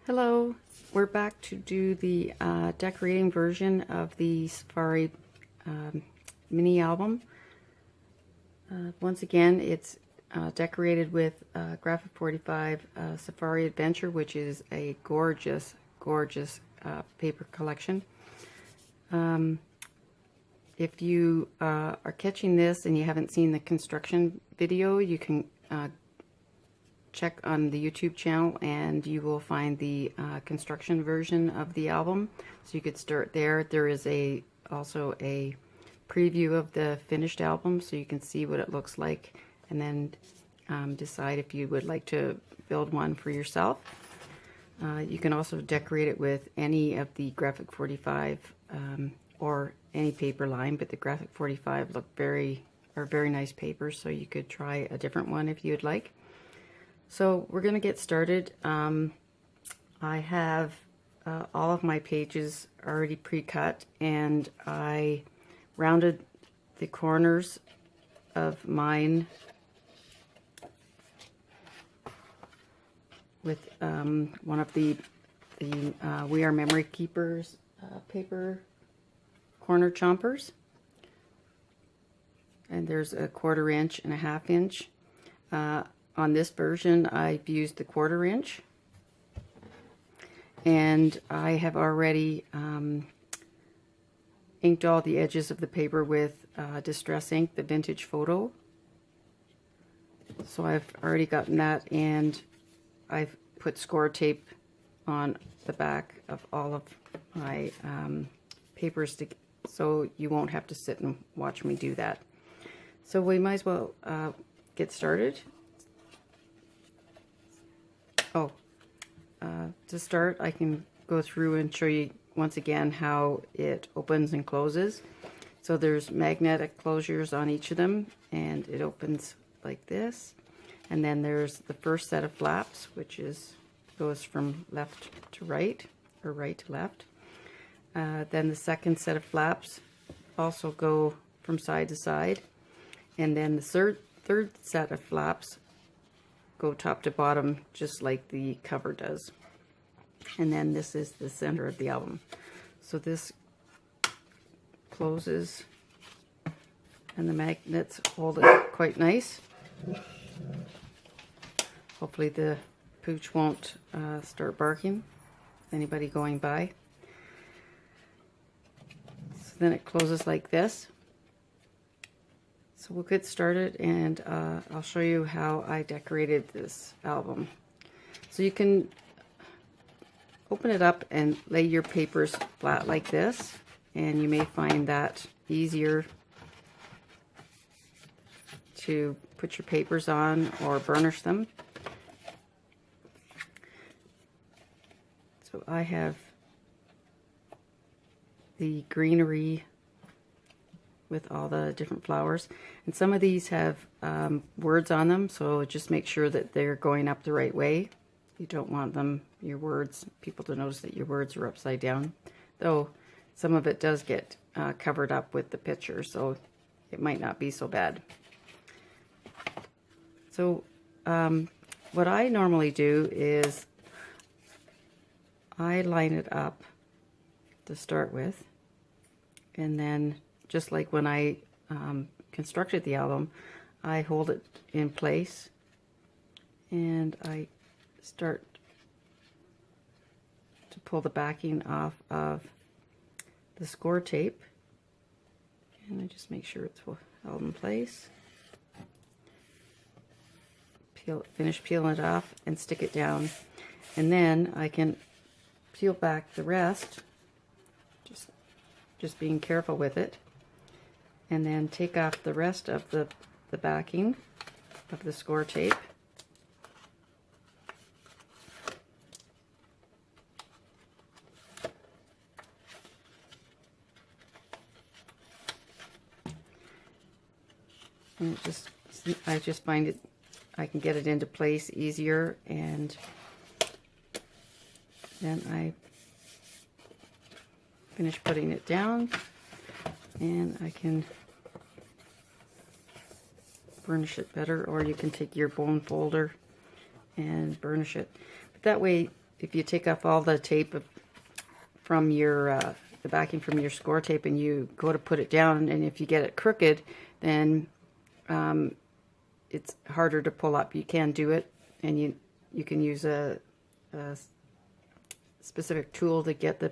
Hello, we're back to do the decorating version of the Safari mini album. Once again, it's decorated with Graphic 45 Safari Adventure, which is a gorgeous, gorgeous paper collection. If you are catching this and you haven't seen the construction video, you can check on the YouTube channel and you will find the construction version of the album. So you could start there. There is also a preview of the finished album so you can see what it looks like and then decide if you would like to build one for yourself. You can also decorate it with any of the Graphic 45 or any paper line, but the Graphic 45 are very nice papers, so you could try a different one if you would like. So we're going to get started. I have all of my pages already pre-cut, and I rounded the corners of mine with one of the We Are Memory Keepers paper corner chompers. And there's a 1/4 inch and a 1/2 inch. On this version, I've used the 1/4 inch, and I have already inked all the edges of the paper with Distress ink, the vintage photo. So I've already gotten that, and I've put score tape on the back of all of my papers so you won't have to sit and watch me do that. So we might as well get started. To start, I can go through and show you once again how it opens and closes. So there's magnetic closures on each of them, and it opens like this. And then there's the first set of flaps, which goes from left to right, or right to left. Then the second set of flaps also go from side to side. And then the third set of flaps go top to bottom, just like the cover does. And then this is the center of the album. So this closes, and the magnets hold it quite nice. Hopefully the pooch won't start barking, anybody going by. So then it closes like this. So we'll get started, and I'll show you how I decorated this album. So you can open it up and lay your papers flat like this, and you may find that easier to put your papers on or burnish them. So I have the greenery with all the different flowers, and some of these have words on them, so just make sure that they're going up the right way. You don't want people to notice that your words are upside down, though some of it does get covered up with the picture, so it might not be so bad. So what I normally do is I line it up to start with, and then just like when I constructed the album, I hold it in place and I start to pull the backing off of the score tape, and I just make sure it's held in place. Finish peeling it off and stick it down, and then I can peel back the rest, just being careful with it, and then take off the rest of the backing of the score tape. And I just find I can get it into place easier, and then I finish putting it down, and I can burnish it better, or you can take your bone folder and burnish it. But that way if you take off all the tape from your the backing from your score tape and you go to put it down, and if you get it crooked, then it's harder to pull up. You can do it, and you can use a specific tool to get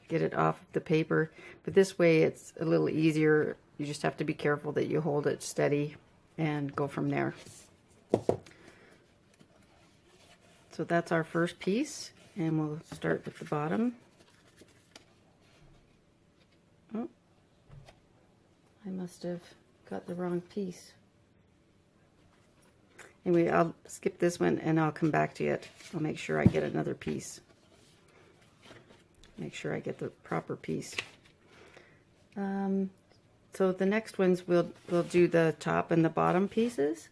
it off the paper, but this way it's a little easier. You just have to be careful that you hold it steady and go from there. So that's our first piece, and we'll start with the bottom. Oh, I must have got the wrong piece. Anyway, I'll skip this one and I'll come back to it. I'll make sure I get another piece. Make sure I get the proper piece. So the next ones we'll do the top and the bottom pieces.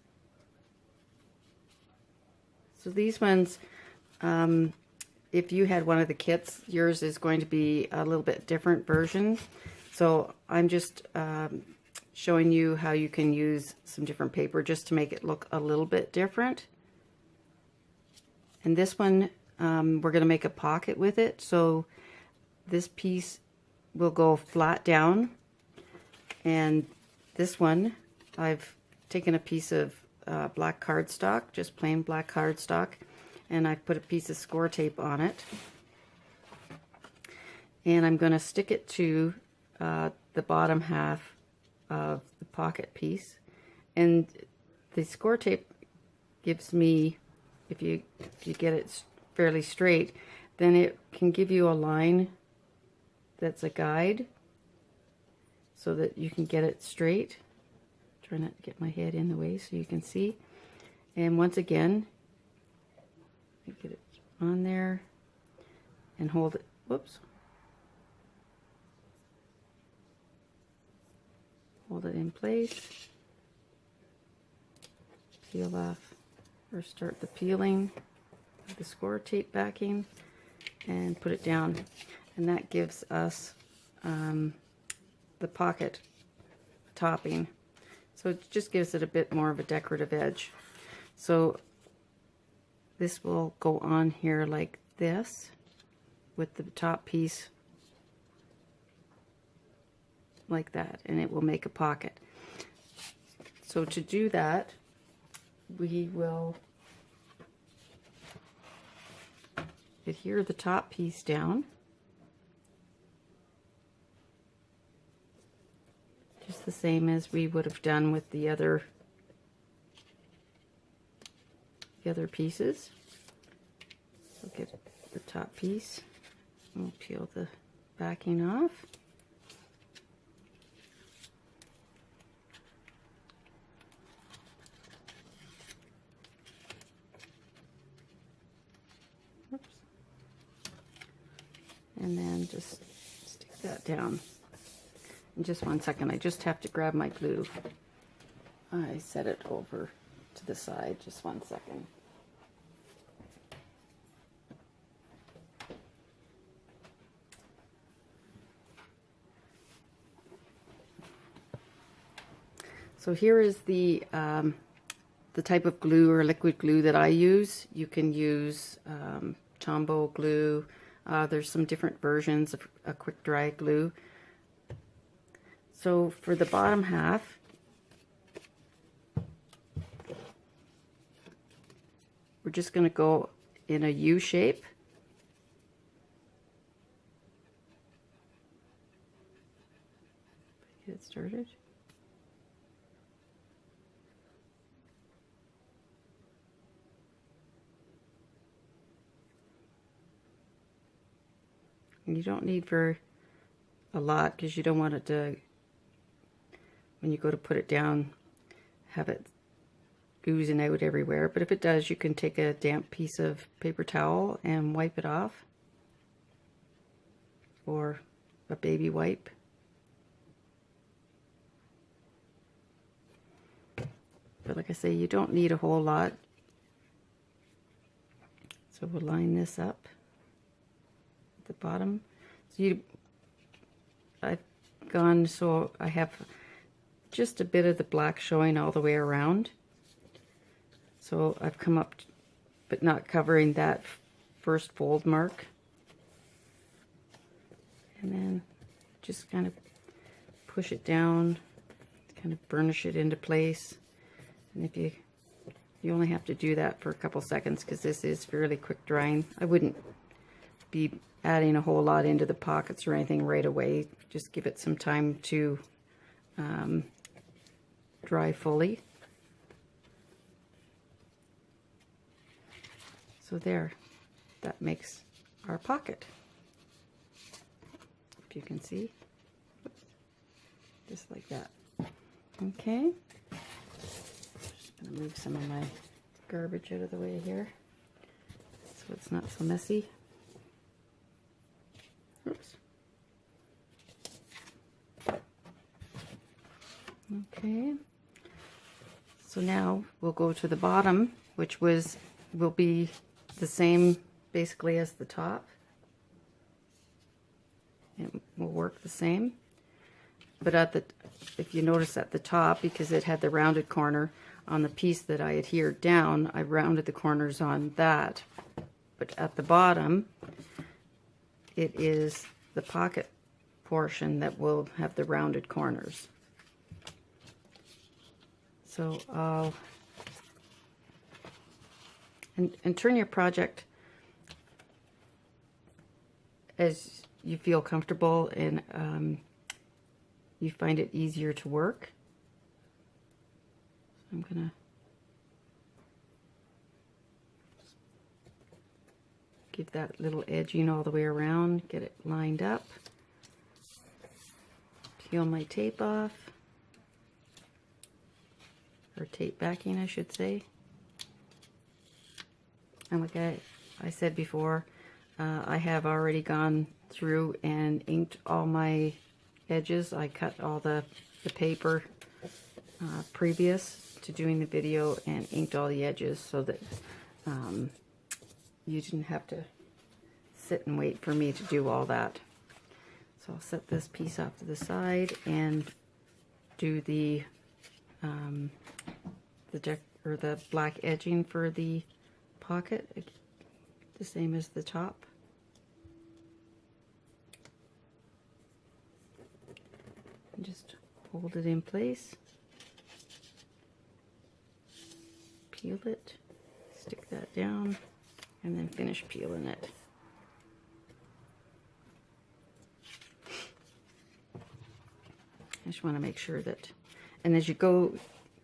So these ones, if you had one of the kits, yours is going to be a little bit different version. So I'm just showing you how you can use some different paper just to make it look a little bit different. And this one, we're going to make a pocket with it. So this piece will go flat down. And this one, I've taken a piece of black cardstock, just plain black cardstock, and I've put a piece of score tape on it. And I'm going to stick it to the bottom half of the pocket piece. And the score tape gives me, if you get it fairly straight, then it can give you a line that's a guide so that you can get it straight. Try not to get my head in the way so you can see. And once again, get it on there and hold it. Whoops. Hold it in place. Peel off, or start the peeling of the score tape backing and put it down. And that gives us the pocket topping. So it just gives it a bit more of a decorative edge. So this will go on here like this with the top piece like that, and it will make a pocket. So to do that, we will adhere the top piece down. Just the same as we would have done with the other pieces. So get the top piece, and we'll peel the backing off. Oops. And then just stick that down. In just 1 second, I just have to grab my glue. I set it over to the side, just 1 second. So here is the type of glue or liquid glue that I use. You can use Tombow glue. There's some different versions of a quick dry glue. So for the bottom half, we're just going to go in a U shape. Get started. And you don't need a lot, because you don't want it to, when you go to put it down, have it oozing out everywhere. But if it does, you can take a damp piece of paper towel and wipe it off, or a baby wipe. But like I say, you don't need a whole lot. So we'll line this up at the bottom. So I've gone so I have just a bit of the black showing all the way around. So I've come up, but not covering that first fold mark. And then just kind of push it down, kind of burnish it into place. And if you only have to do that for a couple seconds because this is fairly quick drying. I wouldn't be adding a whole lot into the pockets or anything right away. Just give it some time to dry fully. So there, that makes our pocket. If you can see, just like that. Okay, just gonna move some of my garbage out of the way here so it's not so messy. Oops. Okay, so now we'll go to the bottom, which will be the same basically as the top. It will work the same, but if you notice at the top, because it had the rounded corner on the piece that I adhered down, I rounded the corners on that. But at the bottom, it is the pocket portion that will have the rounded corners. So I'll and turn your project as you feel comfortable and you find it easier to work. So I'm gonna give that little edging all the way around, get it lined up, peel my tape off, or tape backing I should say. And like I said before, I have already gone through and inked all my edges. I cut all the paper previous to doing the video and inked all the edges so that you didn't have to sit and wait for me to do all that. So I'll set this piece off to the side and do the black edging for the pocket, the same as the top. And just hold it in place, peel it, stick that down, and then finish peeling it. I just want to make sure that, and as you go,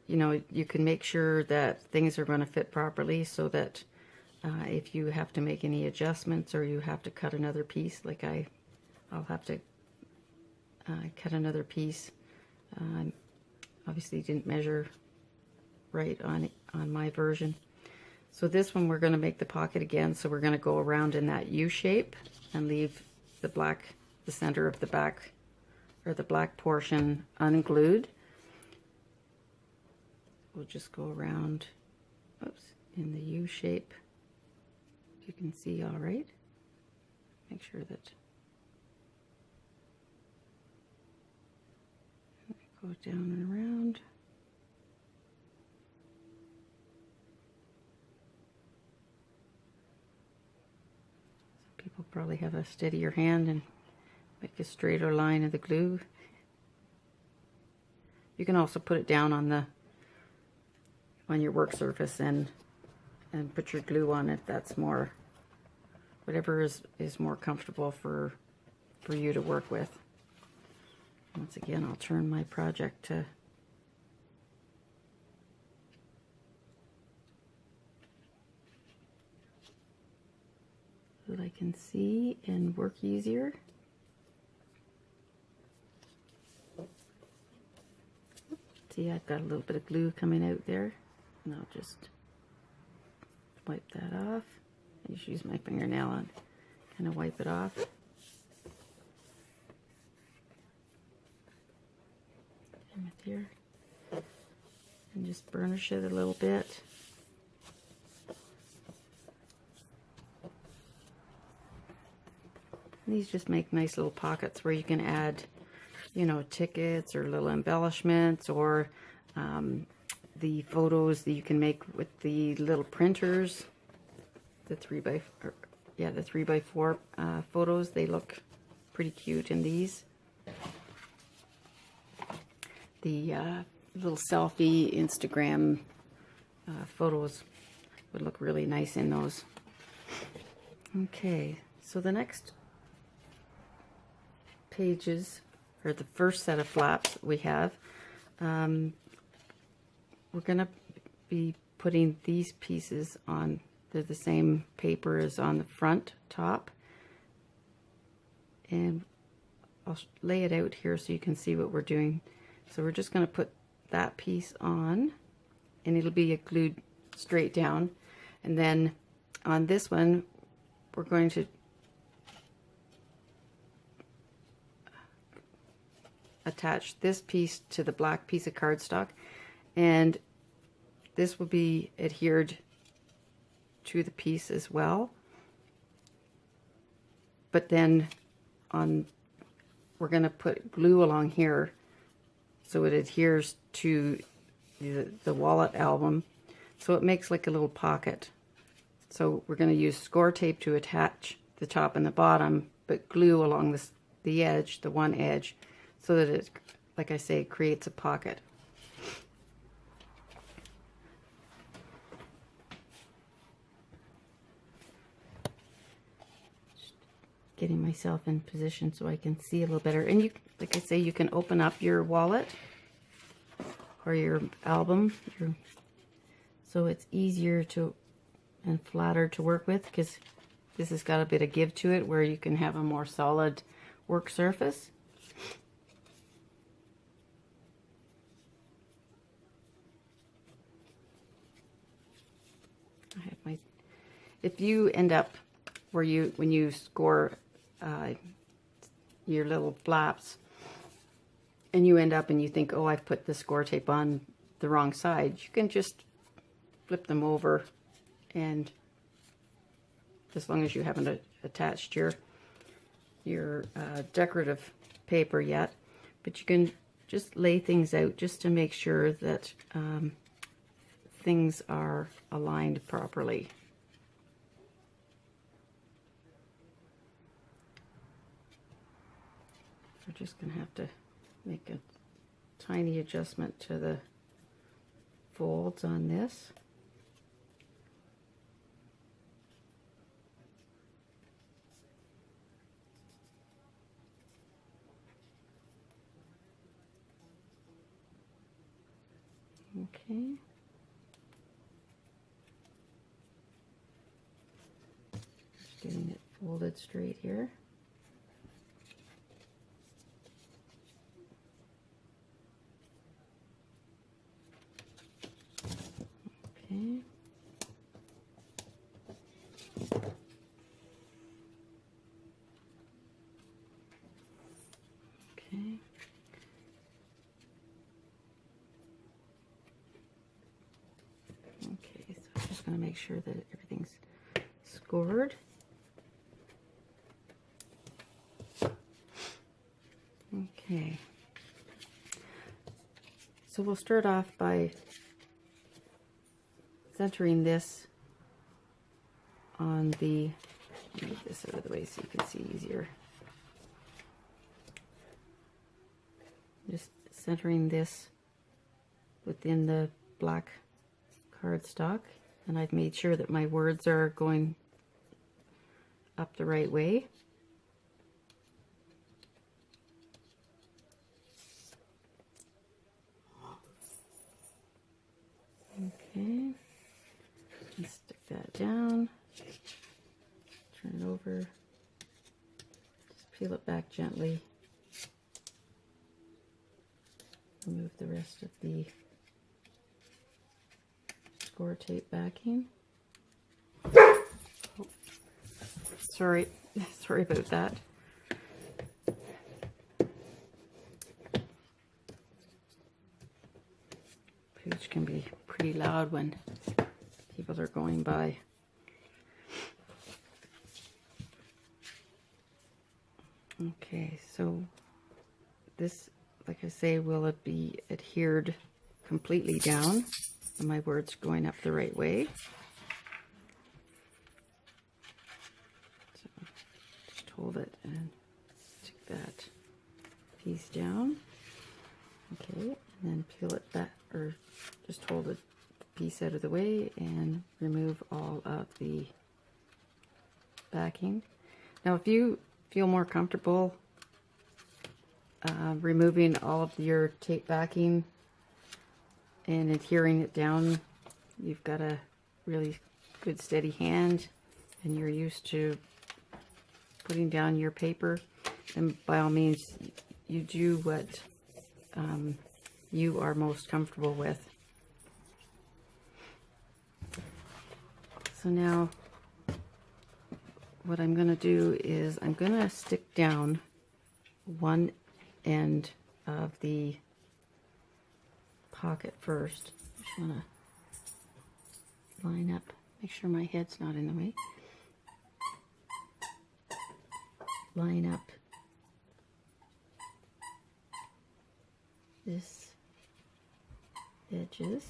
you know, you can make sure that things are going to fit properly so that if you have to make any adjustments or you have to cut another piece, like I'll have to cut another piece. Obviously didn't measure right on my version. So this one we're going to make the pocket again, so we're going to go around in that U shape and leave the center of the back, or the black portion, unglued. We'll just go around, oops, in the U shape. You can see all right. Make sure that go down and around. Some people probably have a steadier hand and make a straighter line of the glue. You can also put it down on your work surface and put your glue on it. That's more, whatever is more comfortable for you to work with. Once again, I'll turn my project to so that I can see and work easier. See, I've got a little bit of glue coming out there, and I'll just wipe that off. I just use my fingernail and kind of wipe it off. And with here, and just burnish it a little bit. And these just make nice little pockets where you can add, you know, tickets or little embellishments, or the photos that you can make with the little printers, the yeah, the 3x4 photos. They look pretty cute in these. The little selfie Instagram photos would look really nice in those. Okay, so the next pages, or the first set of flaps we have, we're going to be putting these pieces on. They're the same paper as on the front top, and I'll lay it out here so you can see what we're doing. So we're just going to put that piece on, and it'll be glued straight down, and then on this one we're going to attach this piece to the black piece of cardstock, and this will be adhered to the piece as well. But then we're going to put glue along here so it adheres to the wallet album, so it makes like a little pocket. So we're going to use score tape to attach the top and the bottom, but glue along the edge, the one edge, so that it, like I say, creates a pocket. Just getting myself in position so I can see a little better. And you, like I say, you can open up your wallet or your album, so it's easier to and flatter to work with, because this has got a bit of give to it where you can have a more solid work surface. I have my, if you end up where when you score your little flaps, and you end up and you think, oh, I've put the score tape on the wrong side, you can just flip them over, and as long as you haven't attached your decorative paper yet, but you can just lay things out just to make sure that things are aligned properly. We're just going to have to make a tiny adjustment to the folds on this. Okay. Just getting it folded straight here. Okay. Okay. Okay, so I'm just going to make sure that everything's scored. Okay. So we'll start off by centering this on the, move this out of the way so you can see easier. Just centering this within the black cardstock, and I've made sure that my words are going up the right way. Okay, and stick that down, turn it over, just peel it back gently, remove the rest of the score tape backing. Oh, sorry about that. Page can be pretty loud when people are going by. Okay, so this, like I say, will it be adhered completely down, and my words going up the right way. hold it and stick that piece down. Okay, and then peel it back, or just hold the piece out of the way and remove all of the backing. Now, if you feel more comfortable removing all of your tape backing and adhering it down, you've got a really good steady hand and you're used to putting down your paper, then by all means you do what you are most comfortable with. So now what I'm going to do is I'm going to stick down one end of the pocket first. Just want to line up, make sure my head's not in the way. Line up this edges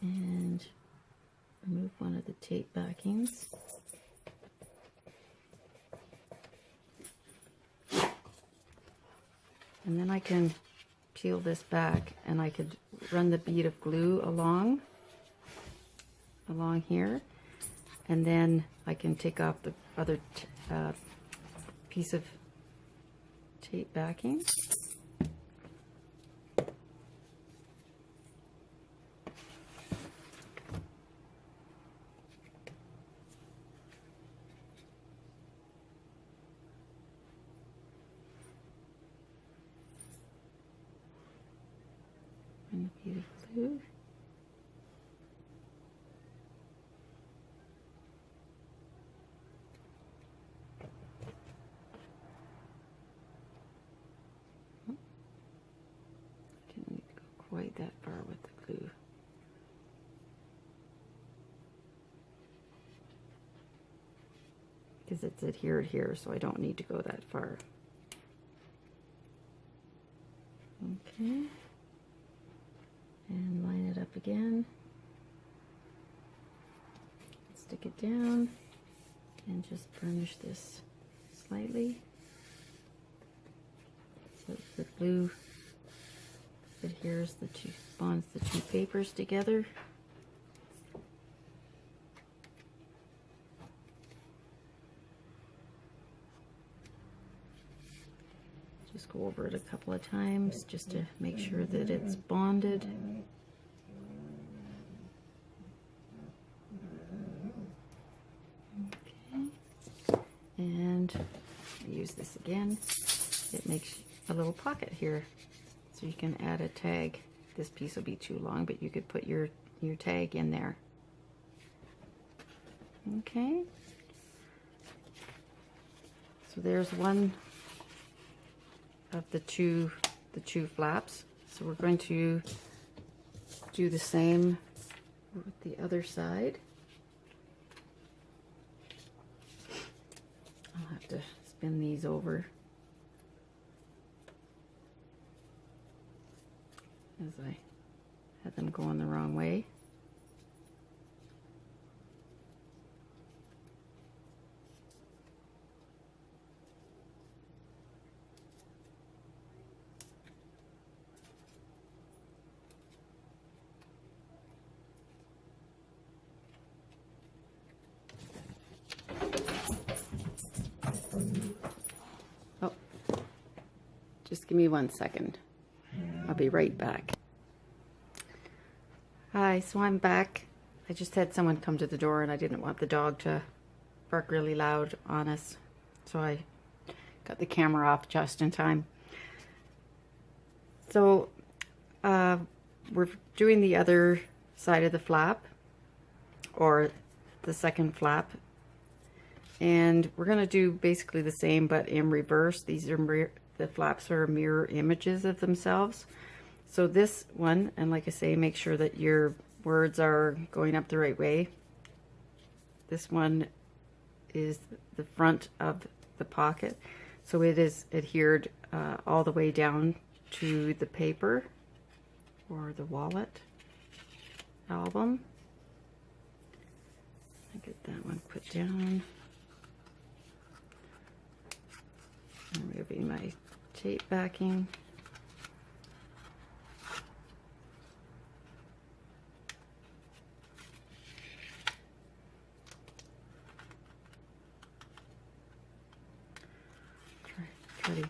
and remove one of the tape backings. And then I can peel this back and I could run the bead of glue along here, and then I can take off the other piece of tape backing. And a bead of glue. Didn't need to go quite that far with the glue. Because it's adhered here, so I don't need to go that far. Okay. And line it up again. Stick it down and just burnish this slightly so the glue adheres bonds the two papers together. Just go over it a couple of times just to make sure that it's bonded. Okay. And use this again. It makes a little pocket here, so you can add a tag. This piece will be too long, but you could put your tag in there. Okay. So there's one of the two flaps. So we're going to do the same with the other side. I'll have to spin these over as I had them going the wrong way. Oh, just give me 1 second. I'll be right back. Hi, so I'm back. I just had someone come to the door and I didn't want the dog to bark really loud on us, so I got the camera off just in time. So we're doing the other side of the flap, or the second flap, and we're going to do basically the same but in reverse. These are the flaps are mirror images of themselves. So this one, and like I say, make sure that your words are going up the right way. This one is the front of the pocket, so it is adhered all the way down to the paper or the wallet album. I get that one put down. removing my tape backing. Try to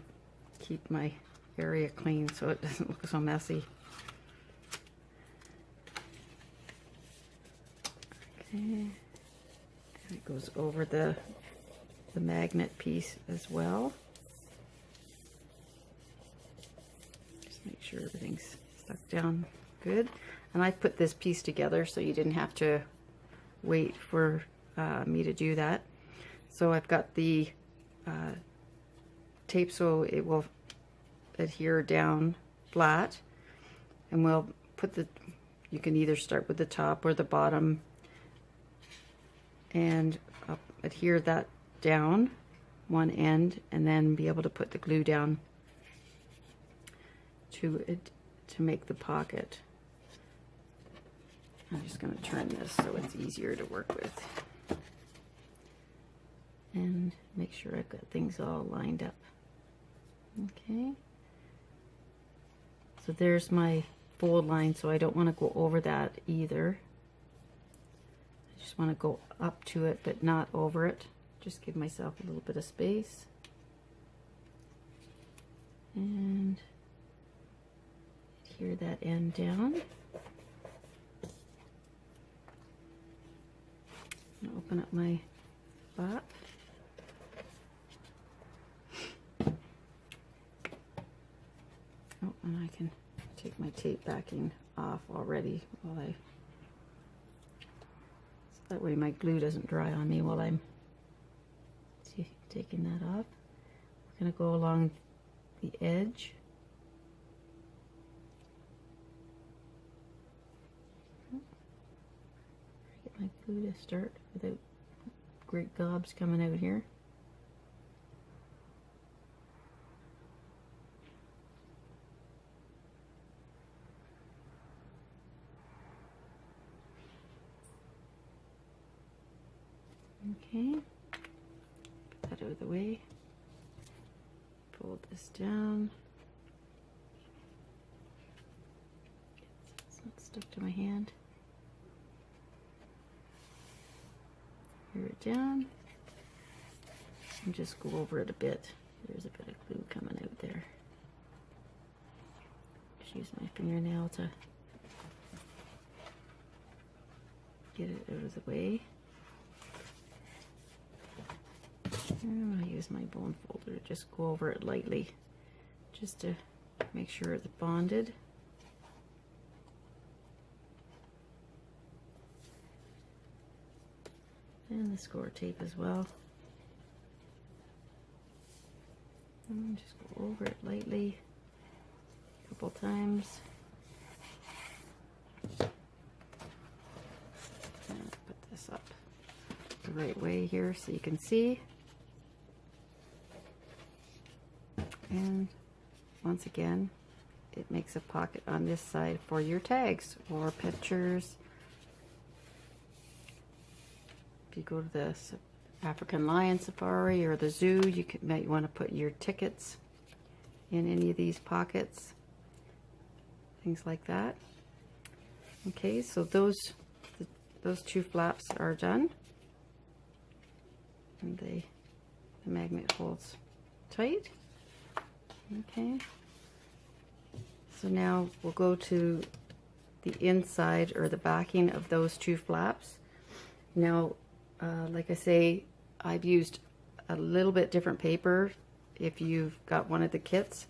keep my area clean so it doesn't look so messy. Okay, and it goes over the magnet piece as well. Just make sure everything's stuck down good. And I put this piece together so you didn't have to wait for me to do that. So I've got the tape so it will adhere down flat, and we'll put the, you can either start with the top or the bottom and adhere that down one end, and then be able to put the glue down to it to make the pocket. I'm just going to turn this so it's easier to work with, and make sure I've got things all lined up. Okay, so there's my fold line, so I don't want to go over that either. I just want to go up to it but not over it. Just give myself a little bit of space. And adhere that end down. And open up my flap. Oh, and I can take my tape backing off already while I, so that way my glue doesn't dry on me while I'm taking that off. We're going to go along the edge. Get my glue to start without great gobs coming out here. Okay, put that out of the way, fold this down, it's not stuck to my hand, adhere it down, and just go over it a bit. There's a bit of glue coming out there. Just use my fingernail to get it out of the way. I'm going to use my bone folder to just go over it lightly, just to make sure it's bonded. And the score tape as well. And just go over it lightly a couple times. And put this up the right way here so you can see. And once again, it makes a pocket on this side for your tags or pictures. If you go to the African lion safari or the zoo, you might want to put your tickets in any of these pockets, things like that. Okay, so those two flaps are done, and the magnet holds tight. Okay, so now we'll go to the inside or the backing of those two flaps. Now, like I say, I've used a little bit different paper if you've got one of the kits.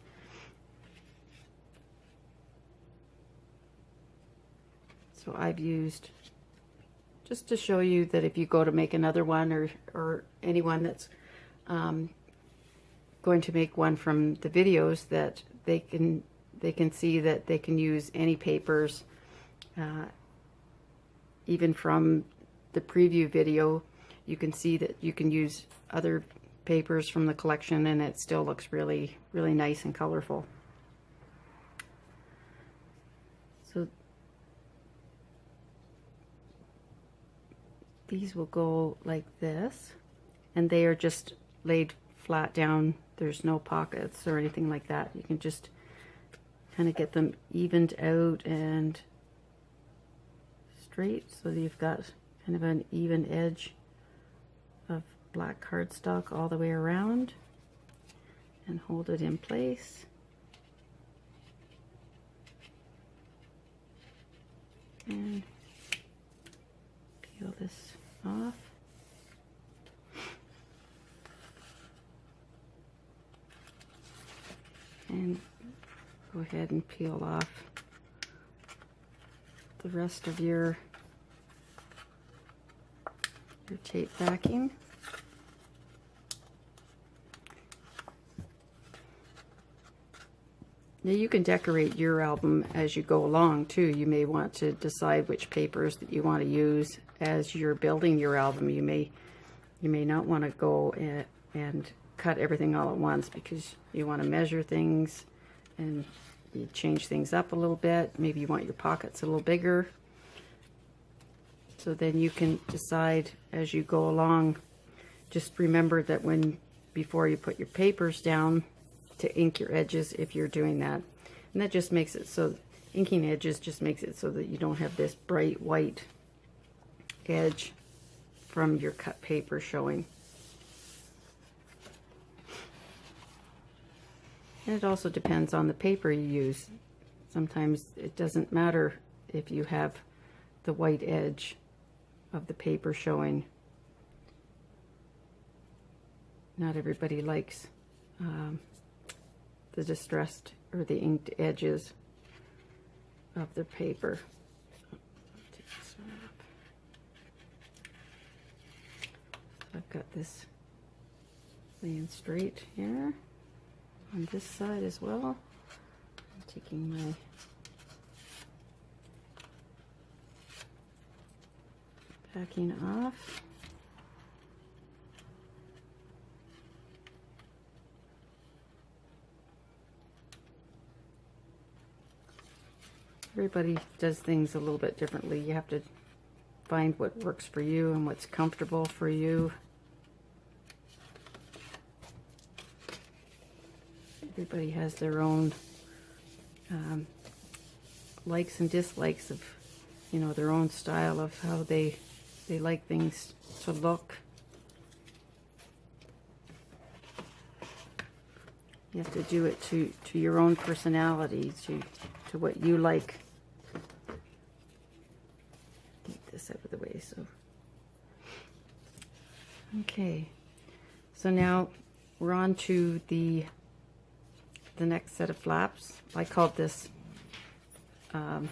So I've used, just to show you that if you go to make another one, or anyone that's going to make one from the videos, that they can see that they can use any papers, even from the preview video. You can see that you can use other papers from the collection and it still looks really, really nice and colorful. So these will go like this, and they are just laid flat down. There's no pockets or anything like that. You can just kind of get them evened out and straight so that you've got kind of an even edge of black cardstock all the way around, and hold it in place. And peel this off. And go ahead and peel off the rest of your tape backing. Now you can decorate your album as you go along too. You may want to decide which papers that you want to use as you're building your album. You may not want to go and cut everything all at once, because you want to measure things and you change things up a little bit. Maybe you want your pockets a little bigger. So then you can decide as you go along. Just remember that before you put your papers down, to ink your edges if you're doing that. And that just makes it so, inking edges just makes it so that you don't have this bright white edge from your cut paper showing. And it also depends on the paper you use. Sometimes it doesn't matter if you have the white edge of the paper showing. Not everybody likes the distressed or the inked edges of the paper. Take this one up. So I've got this laying straight here on this side as well. I'm taking my backing off. Everybody does things a little bit differently. You have to find what works for you and what's comfortable for you. Everybody has their own likes and dislikes of, their own style of how they like things to look. You have to do it to your own personality, to what you like. Get this out of the way. So, okay. So now we're on to the next set of flaps. I called this the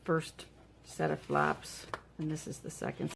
first set of flaps, and this is the second.